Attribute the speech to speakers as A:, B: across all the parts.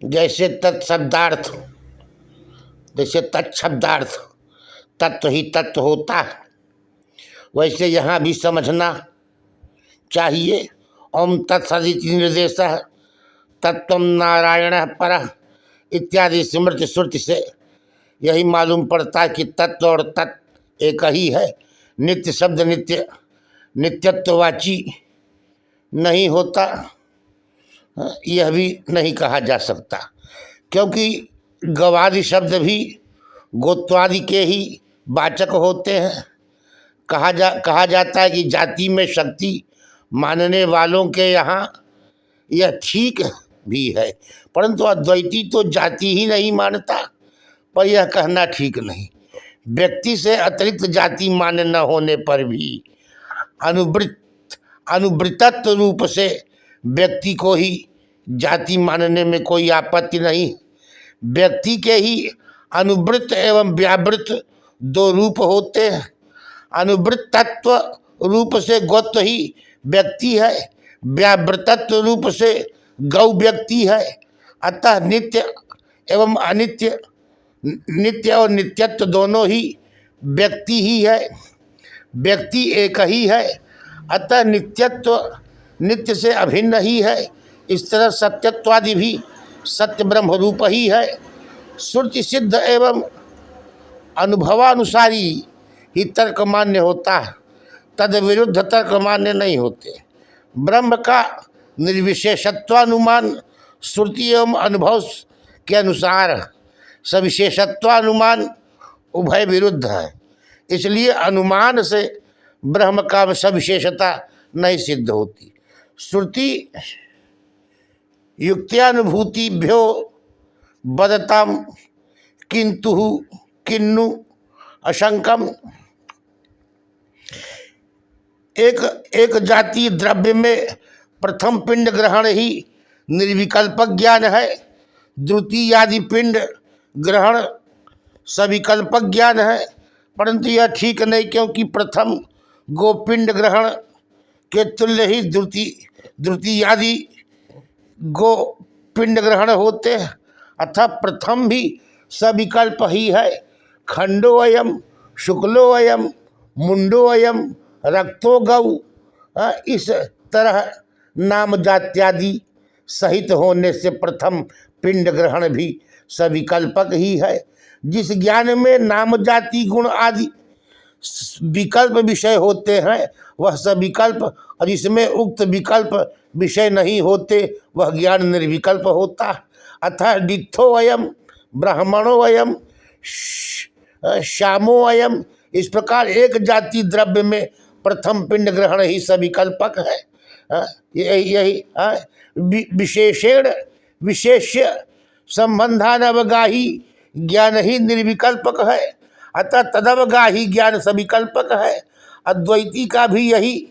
A: जैसे तत्शब्दार्थ, जैसे तत्शब्दार्थ तत्व ही तत्व होता है, वैसे यहाँ भी समझना चाहिए। ओम तत्सदिति निर्देश तत्व नारायण पर इत्यादि स्मृति श्रुति से यही मालूम पड़ता है कि तत्व और तत् एक ही है। नित्य शब्द नित्य नित्यत्ववाची नहीं होता, यह भी नहीं कहा जा सकता, क्योंकि गवादि शब्द भी गोत्वादि के ही वाचक होते हैं। कहा जाता है कि जाति में शक्ति मानने वालों के यहाँ यह ठीक भी है, परंतु अद्वैती तो जाति ही नहीं मानता, पर यह कहना ठीक नहीं। व्यक्ति से अतिरिक्त जाति मान्य न होने पर भी अनुवृत्तत्व रूप से व्यक्ति को ही जाति मानने में कोई आपत्ति नहीं। व्यक्ति के ही अनुवृत्त एवं व्यावृत्त दो रूप होते हैं। अनुवृत्तत्व रूप से गोत्व ही व्यक्ति है, व्यावृत्तत्व रूप से गौ व्यक्ति है। अतः नित्य एवं अनित्य, नित्य और नित्यत्व दोनों ही व्यक्ति ही है, व्यक्ति एक ही है। अतः नित्यत्व नित्य से अभिन्न ही है। इस तरह सत्यत्वादि भी सत्य ब्रह्म रूप ही है। श्रुति सिद्ध एवं अनुभवानुसारी ही तर्क मान्य होता है, तद विरुद्ध तर्क मान्य नहीं होते। ब्रह्म का निर्विशेषत्वानुमान श्रुति एवं अनुभव के अनुसार सविशेषत्वानुमान उभय विरुद्ध है। इसलिए अनुमान से ब्रह्म का सविशेषता नहीं सिद्ध होती। श्रुति युक्त्यानुभूतिभ्यो बदताम किंतु किन्नु अशंकम। एक जाति द्रव्य में प्रथम पिंड ग्रहण ही निर्विकल्पक ज्ञान है, द्वितीय आदि पिंड ग्रहण सविकल्पक ज्ञान है। परंतु यह ठीक नहीं, क्योंकि प्रथम गोपिंड ग्रहण के तुल्य ही द्वितीय आदि गोपिंड ग्रहण होते हैं। अतः प्रथम भी सविकल्प ही है। खंडो अयम शुक्लो अयम मुंडो अयम रक्तो गौ, इस तरह नाम जात्यादि सहित होने से प्रथम पिंड ग्रहण भी सविकल्पक ही है। जिस ज्ञान में नाम जाति गुण आदि विकल्प विषय होते हैं वह सविकल्प, और जिसमें उक्त विकल्प विषय नहीं होते वह ज्ञान निर्विकल्प होता। अतः डित्थो अयम ब्राह्मणो अयम श्यामो अयम, इस प्रकार एक जाति द्रव्य में प्रथम पिंड ग्रहण ही सविकल्पक है। यही विशेषेण विशेष्य संबंधानवगाही ज्ञान ही निर्विकल्पक है। अतः तदवगाही ज्ञान सविकल्पक है। अद्वैती का भी यही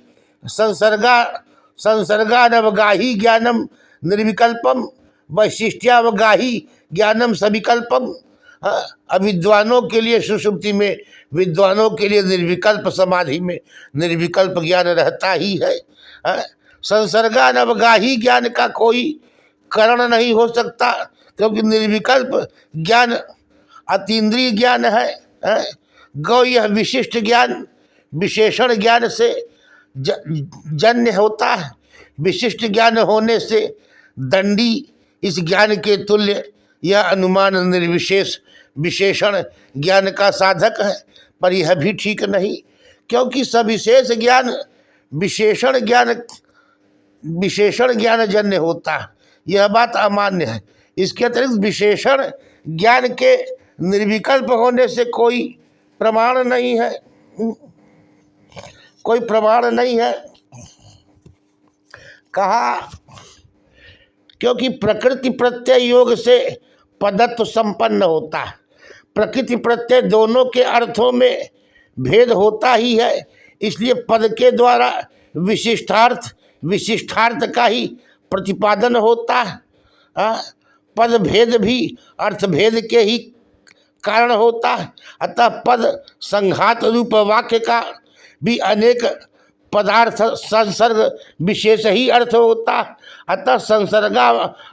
A: संसर्गानवगाही ज्ञानम निर्विकल्पम वैशिष्ट्यावगाही ज्ञानम सविकल्पम। अविद्वानों के लिए सुषुप्ति में, विद्वानों के लिए निर्विकल्प समाधि में निर्विकल्प ज्ञान रहता ही है। संसर्गानवगाही ज्ञान का कोई कारण नहीं हो सकता, क्योंकि निर्विकल्प ज्ञान अतीन्द्रिय ज्ञान है। गौ यह विशिष्ट ज्ञान विशेषण ज्ञान से जन्य होता है। विशिष्ट ज्ञान होने से दंडी इस ज्ञान के तुल्य यह अनुमान निर्विशेष विशेषण ज्ञान का साधक है, पर यह भी ठीक नहीं, क्योंकि सविशेष ज्ञान विशेषण ज्ञान जन्य होता है। यह बात अमान्य है। इसके अतिरिक्त विशेषण ज्ञान के निर्विकल्प होने से कोई प्रमाण नहीं है, कोई प्रमाण नहीं है। कहा क्योंकि प्रकृति प्रत्यय योग से पदत्व संपन्न होता है। प्रकृति प्रत्यय दोनों के अर्थों में भेद होता ही है, इसलिए पद के द्वारा विशिष्टार्थ का ही प्रतिपादन होता है। पद भेद भी अर्थ भेद के ही कारण होता है। अतः पद संघात रूप वाक्य का भी अनेक पदार्थ संसर्ग विशेष ही अर्थ होता, अतः संसर्गा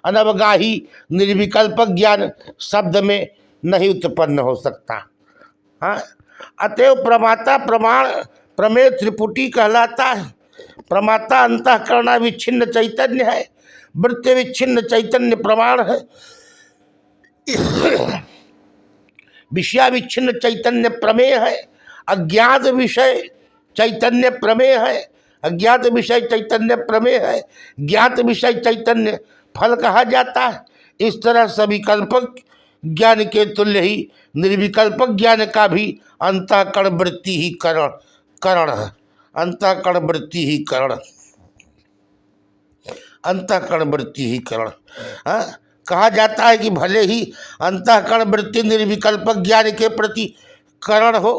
A: अनवगाही निर्विकल्प ज्ञान शब्द में नहीं उत्पन्न हो सकता। हाँ, अतएव प्रमाता प्रमाण प्रमेय त्रिपुटी कहलाता है। प्रमाता अंतःकरण विच्छिन्न चैतन्य है, वृत्ति विच्छिन्न चैतन्य प्रमाण है, विषया विच्छिन्न चैतन्य प्रमेय है, अज्ञात विषय चैतन्य प्रमेय है, अज्ञात विषय चैतन्य प्रमेय है, ज्ञात विषय चैतन्य फल कहा जाता है। इस तरह सविकल्पक ज्ञान के तुल्य ही निर्विकल्पक ज्ञान का भी अंतःकरण वृत्ति ही करण है। अंतःकरण वृत्ति ही करण, अंतःकरण वृत्ति ही करण। कहा जाता है कि भले ही अंतःकरण वृत्ति निर्विकल्पक ज्ञान के प्रति करण हो,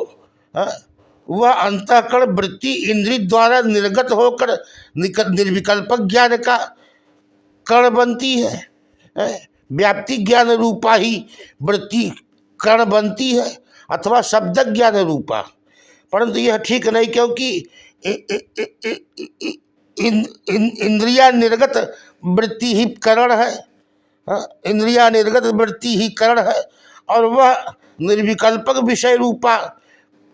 A: वह अंतःकरण वृत्ति इंद्रिय द्वारा निर्गत होकर निर्विकल्पक ज्ञान का कर्ण बनती है। व्याप्ति ज्ञान रूपा ही वृत्ति कर्ण बनती है अथवा शब्द ज्ञान रूपा, परंतु यह ठीक नहीं, क्योंकि इंद्रिया निर्गत वृत्ति ही करण है। इंद्रिया निर्गत वृत्ति ही करण है और वह निर्विकल्पक विषय रूपा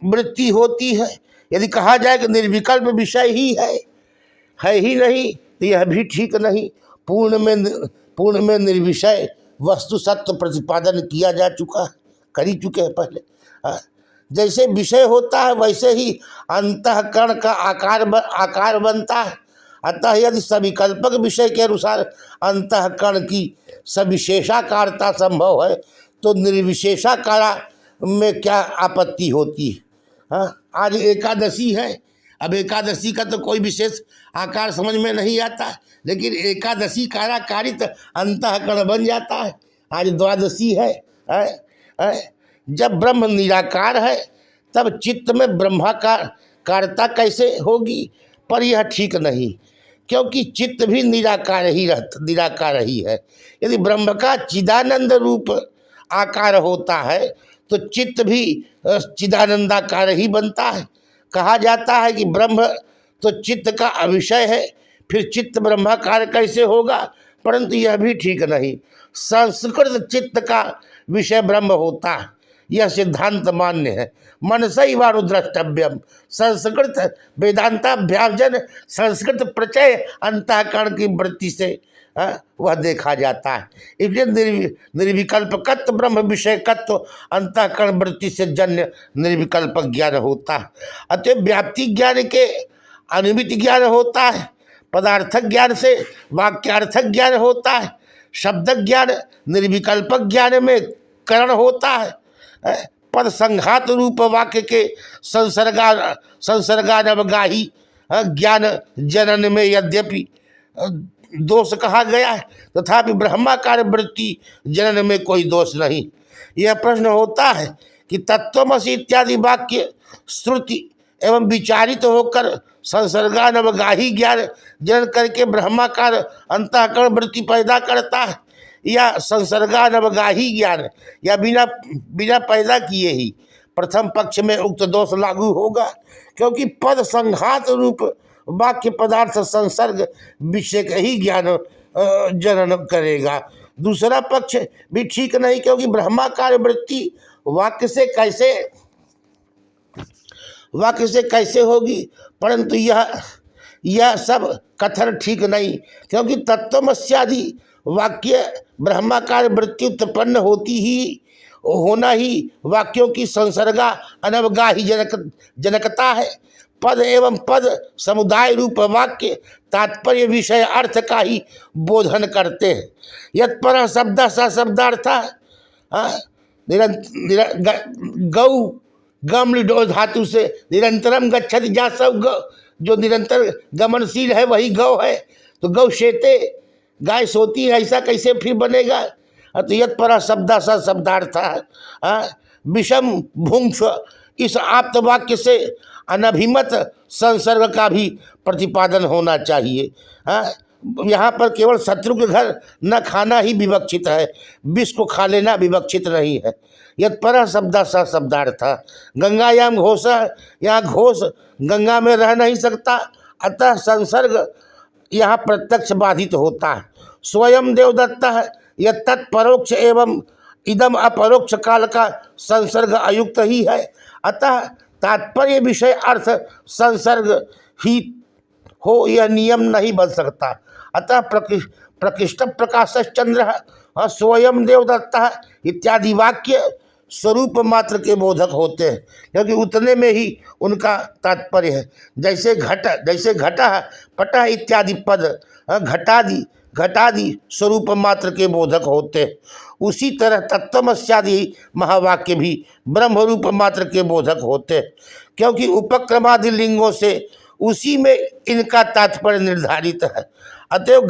A: वृत्ति होती है। यदि कहा जाए कि निर्विकल्प विषय ही है ही नहीं, तो यह भी ठीक नहीं। पूर्ण में निर्विषय वस्तु सत्य प्रतिपादन किया जा चुका है, कर ही चुके हैं पहले। जैसे विषय होता है वैसे ही अंतःकरण का आकार बनता है। अतः यदि सविकल्पक विषय के अनुसार अंतःकरण की सविशेषाकारता संभव है, तो निर्विशेषाकारा में क्या आपत्ति होती है। आज एकादशी है, अब एकादशी का तो कोई विशेष आकार समझ में नहीं आता, लेकिन एकादशी काराकारित अंतःकरण बन जाता है। आज द्वादशी है। जब ब्रह्म निराकार है तब चित्त में ब्रह्माकारता कैसे होगी, पर यह ठीक नहीं, क्योंकि चित्त भी निराकार ही है। यदि ब्रह्म का चिदानंद रूप आकार होता है तो चित्त भी चिदानंदाकार ही बनता है। कहा जाता है कि ब्रह्म तो चित्त का अविषय है, फिर चित्त ब्रह्माकार कैसे होगा, परंतु यह भी ठीक नहीं। संस्कृत चित्त का विषय ब्रह्म होता है, यह सिद्धांत मान्य है। मनसैवानु द्रष्टव्यम, संस्कृत वेदांताभ्याजन संस्कृत प्रचय अंतःकरण की वृत्ति से वह देखा जाता है। इसलिए निर्विकल्पकत्व ब्रह्म विषयकत्व अंतःकरण वृत्ति से जन्य निर्विकल्पक ज्ञान होता है। अतः व्याप्ति ज्ञान के अनुमित ज्ञान होता है, पदार्थक ज्ञान से वाक्यार्थक ज्ञान होता है, शब्द ज्ञान निर्विकल्पक ज्ञान में करण होता है। पद संघात रूप वाक्य के संसर्गानवगाही ज्ञान जनन में यद्यपि दोष कहा गया है, तथापि ब्रह्माकार वृत्ति जनन में कोई दोष नहीं। यह प्रश्न होता है कि तत्त्वमसि इत्यादि वाक्य श्रुति एवं विचारित होकर संसर्गानवगाही ज्ञान जनन करके ब्रह्माकार अंतःकरण वृत्ति पैदा करता है, या संसर्गानवगाही ज्ञान या बिना पैदा किए ही। प्रथम पक्ष में उक्त दोष लागू होगा, क्योंकि पद संघात रूप वाक्य पदार्थ संसर्ग विषय का ही ज्ञान जनन करेगा। दूसरा पक्ष भी ठीक नहीं, क्योंकि ब्रह्माकार वृत्ति वाक्य से कैसे होगी, परंतु यह सब कथन ठीक नहीं, क्योंकि तत्त्वमस्यादि वाक्य ब्रह्माकार वृत्ति उत्पन्न होना ही वाक्यों की संसर्गा अनवगाही जनकता है। पद एवं पद समुदाय रूप वाक्य तात्पर्य विषय अर्थ का ही बोधन करते हैं। यत्पर शब्द स शब्दार्थ गौ गम लिडो धातु से निरंतरम गच्छति जा सब जो निरंतर गमनशील है वही गौ है, तो गौ शेते गाय सोती है, ऐसा कैसे फिर बनेगा। तो यत्पर शब्द स शब्दार्थ विषम भुंक्ष, इस आप्त वाक्य से अनभिमत संसर्ग का भी प्रतिपादन होना चाहिए। यहाँ पर केवल शत्रु के घर न खाना ही विवक्षित है, विष को खा लेना विवक्षित नहीं है। यद पर शब्द स शब्दार्थ, गंगायाम घोष, यहाँ घोष गंगा में रह नहीं सकता, अतः संसर्ग यहाँ प्रत्यक्ष बाधित होता है। स्वयं देवदत्त है, यह तत्परोक्ष एवं इदम अपरोक्ष काल का संसर्ग अयुक्त ही है, अतः तात्पर्य विषय अर्थ संसर्ग ही हो यह नियम नहीं बन सकता। अतः प्रकृष्ट प्रकाश चंद्र स्वयं देवदत्ता इत्यादि वाक्य स्वरूप मात्र के बोधक होते हैं, क्योंकि उतने में ही उनका तात्पर्य है। जैसे घटा पटा इत्यादि पद घटादि स्वरूप मात्र के बोधक होते हैं, उसी तरह तत्वमस्यादि महावाक्य भी ब्रह्म रूप मात्र के बोधक होते हैं, क्योंकि उपक्रमादि लिंगों से उसी में इनका तात्पर्य निर्धारित है। अतएव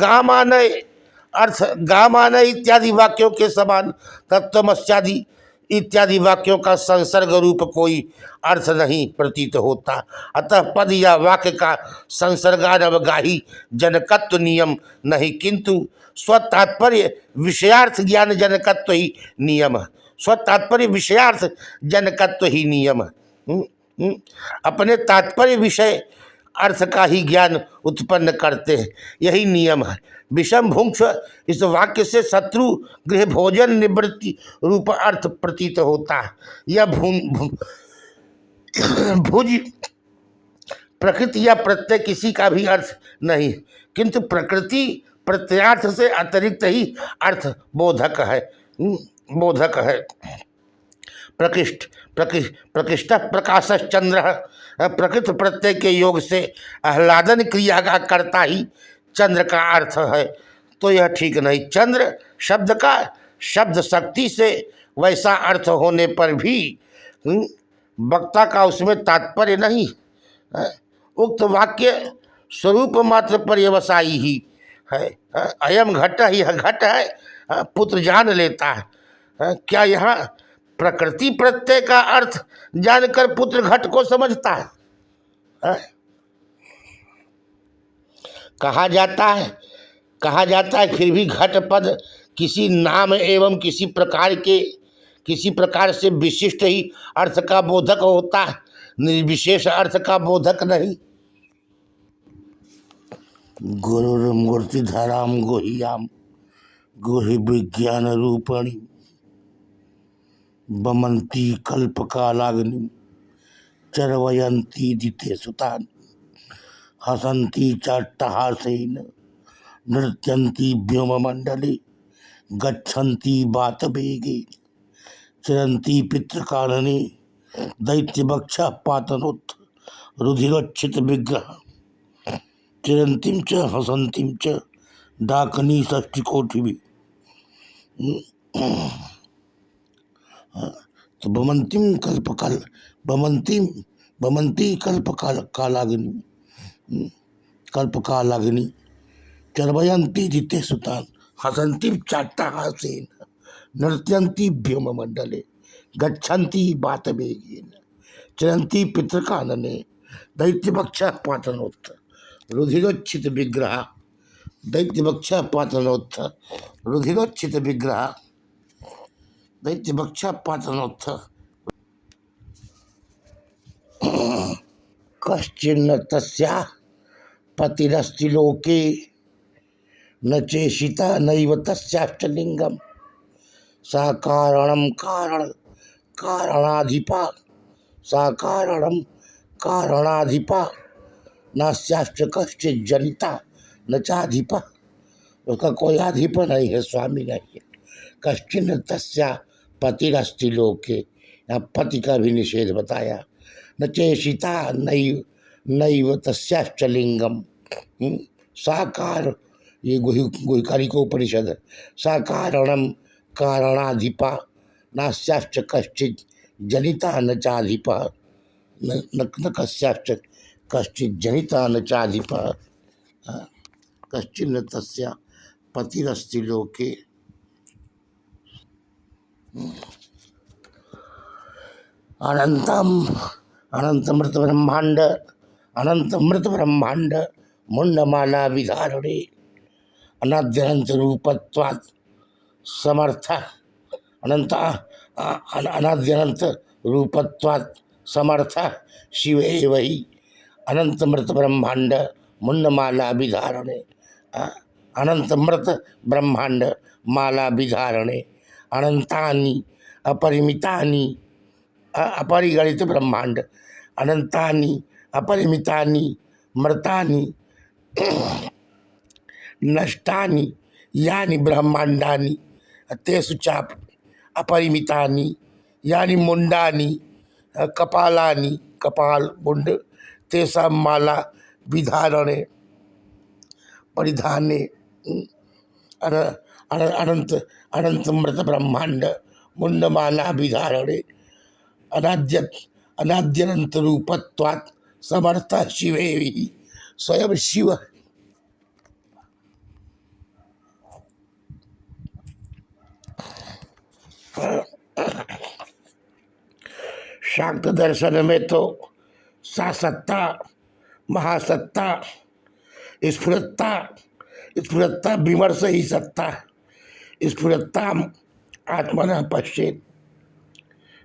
A: गामानय इत्यादि वाक्यों के समान तत्वमस्यादि इत्यादि वाक्यों का संसर्ग रूप कोई अर्थ नहीं प्रतीत होता। अतः पद या वाक्य का संसर्गानवगाही जनकत्व नियम नहीं, किंतु स्वतात्पर्य विषयार्थ ज्ञान जनकत्व ही नियम है। स्वतात्पर्य विषयार्थ जनकत्व ही नियम है। अपने तात्पर्य विषय अर्थ का ही ज्ञान उत्पन्न करते हैं, यही नियम है। विषम भुंक्ष इस वाक्य से शत्रु गृह भोजन निवृत्ति रूप अर्थ प्रतीत होता है। यह भुज प्रकृति या प्रत्यय किसी का भी अर्थ नहीं, किंतु प्रकृति प्रत्यार्थ से अतिरिक्त ही अर्थ बोधक है। प्रकृष्ट प्रकाश चंद्र प्रकृत प्रत्यय के योग से आह्लादन क्रिया का कर्ता ही चंद्र का अर्थ है, तो यह ठीक नहीं। चंद्र शब्द का शब्द शक्ति से वैसा अर्थ होने पर भी वक्ता का उसमें तात्पर्य नहीं, उक्त वाक्य स्वरूप मात्र पर्यवसायी ही है। अयम घट, यह घट है, पुत्र जान लेता है। क्या यहाँ प्रकृति प्रत्यय का अर्थ जानकर पुत्र घट को समझता है? कहा जाता है फिर भी घट पद किसी नाम एवं किसी प्रकार से विशिष्ट ही अर्थ का बोधक होता है, निर्विशेष अर्थ का बोधक नहीं। गुरुर्मूर्तिधराम गुह्याम गुहि विज्ञान रूपणी बमंती कल्पकालाग्नि चरवयंती दिते सुतान हसंती चाट्टहासेन नृत्यंती व्योममंडले गच्छन्ति वातवेगे चिरंती पितृकानने दैत्यवक्षा पातनोत्थ रुधिरोच्छित विग्रह चिरंतीम च हसंतीम च डाकनी षष्टिकोटिभिः। तो बमंती कल्पकालाग्नि चर्वयंती जिते सुतान हसंती चाट्टहासेन नृत्यंती व्योममंडले गच्छन्ति वातवेगेन चिरंती पितृकानने दैत्यवक्षा पातनोत्थ रुधिरोच्छित विग्रह दैत्यवक्षा पातनोत्थ रुधिरोच्छित विग्रह दैत्यवक्षा पातनोत्थ कश्चिन्न तस्या पतिरस्ति लोके न चेषिता नैव तस्याष्टलिंगम सा कारणम कारणाधिपा सा कारणम कारणाधिपा नास्याश्च कश्चित् जनिता न चाधिपा। उसका कोई अधिप नहीं है, स्वामी नहीं है। कश्चिन्न तस्या पतिरस्ति लोके, यहाँ पति का भी निषेध बताया। न चेषिता नैव तस्याश्च लिंगम, साकार, ये गुहिकारी को उपनिषद है। सा कारणम कारणाधिपा नास्याश्च कश्चित् जनिता न चाधिपा न कस्याश्च कश्चित् जनिता न चाधिपा। कश्चिन्न तस्या पतिरस्ति लोके अनंत मृत ब्रह्मांड मुंडमाला विधारणे अनाद्यनंत रूपत्वात् समर्थ अनंत अनाद्यनंत रूपत्वात् समर्थ शिव एव ही अनंत मृत ब्रह्मांड मुंडमाला विधारणे अनंत मृत ब्रह्मांड माला विधारणे अनंतानि अपरिमितानि अपरिगणित ब्रह्मांड अनंतानि अपरिमितानि मृतानि नष्टानि यानि ब्रह्मांडानि तेषु चाप अपरिमितानि यानि मुंडानि कपालानि कपाल मुंड तेषां माला विधारणे परिधाने अनंत अनंत मृत ब्रह्मांड मुंडमाला विधारणे अनाद्यनंत रूपत्वात् समर्थ शिवे स्वयं शिव शाक्त दर्शन में तो सा सत्ता महासत्ता स्फुरत्ता स्फुरत्ता विमर्श ही सत्ता स्फुरत्ता आत्मना पश्चेत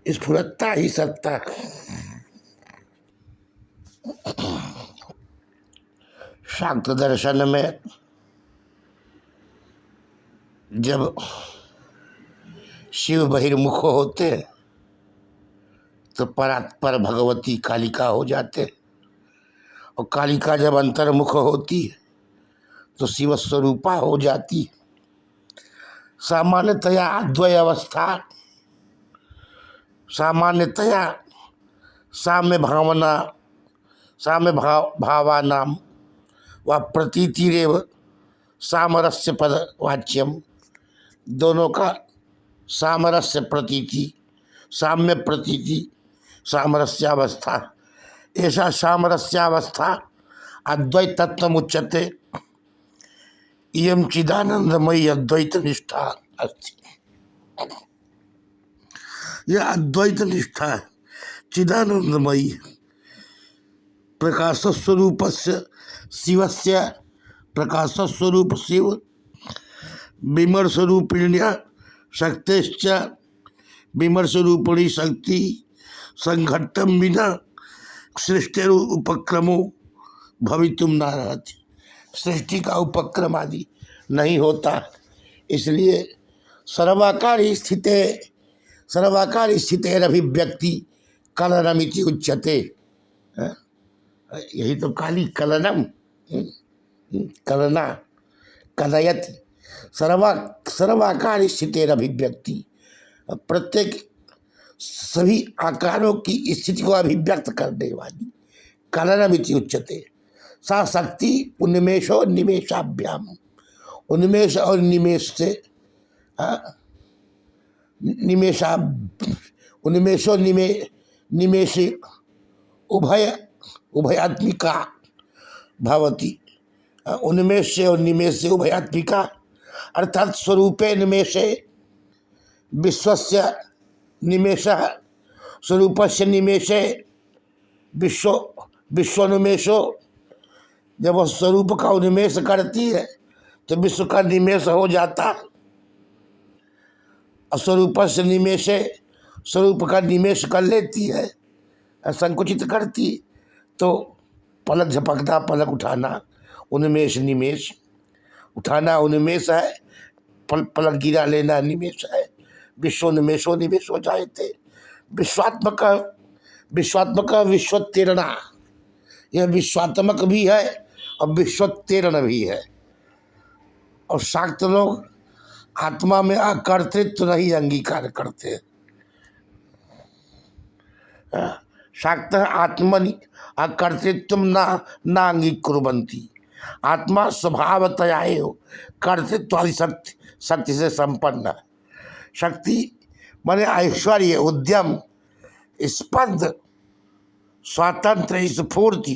A: स्फुरत्ता ही सत्ता। शाक्त दर्शन में जब शिव बहिर्मुख होते तो परात्पर भगवती कालिका हो जाते और कालिका जब अंतर्मुख होती तो शिव स्वरूपा हो जाती। सामान्यतया अद्वय अवस्था सामान्यतया साम्य भावना साम्य भावानाम व प्रतीतिरेव सामरस्य पद वाच्यम दोनों का सामरस्य प्रतीति साम्य प्रतीति सामरस्यावस्था ऐसा सामरस्यावस्था अद्वैत तत्व उच्यते इयं चिदानंदमयी अद्वैत निष्ठा अस्ति। यह अद्वैत निष्ठा है चिदानंदमयी प्रकाश स्वरूप शिवस्य प्रकाश स्वरूप शिव विमर्श रूपिण्या शक्तिश्च विमर्श रूपिणी शक्ति संघट्टम बिना सृष्टि उपक्रमो भवितुम न रहती। सृष्टि का उपक्रम आदि नहीं होता, इसलिए सर्वाकार स्थितेरभिव्यक्ति कलनमिति उच्यते। यही तो काली कलनम कलना कलयति सर्वाकार स्थितेरभिव्यक्ति प्रत्येक सभी आकारों की स्थिति को अभिव्यक्त करने वाली कलनमिति उच्यते। सा शक्ति उन्मेषो निमेषाभ्याम उन्मेष और निमेष से उन्मेषो निमेष उभयात्मिका भवति। उन्मेष से और निमेष से उभयात्मिका अर्थात स्वरूपे निमेषे विश्वस्य निमेषः स्वरूपस्य निमेषे विश्वोन्मेषो। जब वह स्वरूप का उन्मेष करती है तो विश्व का निमेष हो जाता। स्वरूप से निमेषे स्वरूप का निमेष कर लेती है संकुचित करती तो पलक झपकना पलक उठाना उन्मेष निमेष उठाना उन्मेष है पलक गिरा लेना निमेष है। विश्वोन्मेषो निमेष हो जाए थे। विश्वात्मक विश्वोत्तीर्ण यह विश्वात्मक भी है और विश्वोत्तीर्ण भी है। और शाक्त लोग आत्मा में अकर्तृत्व नहीं अंगीकार करते। शाक्त आत्मनि अकर्तृत्व न अंगीकुर्वन्ति। आत्मा स्वभावतया एव कर्तृत्व वाली शक्ति से संपन्न है। शक्ति माने ऐश्वर्य उद्यम स्पंद स्वातंत्र स्फूर्ति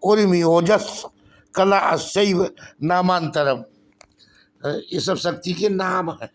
A: उर्मी ओजस कला अशैव नामांतरम ये सब शक्ति के नाम है।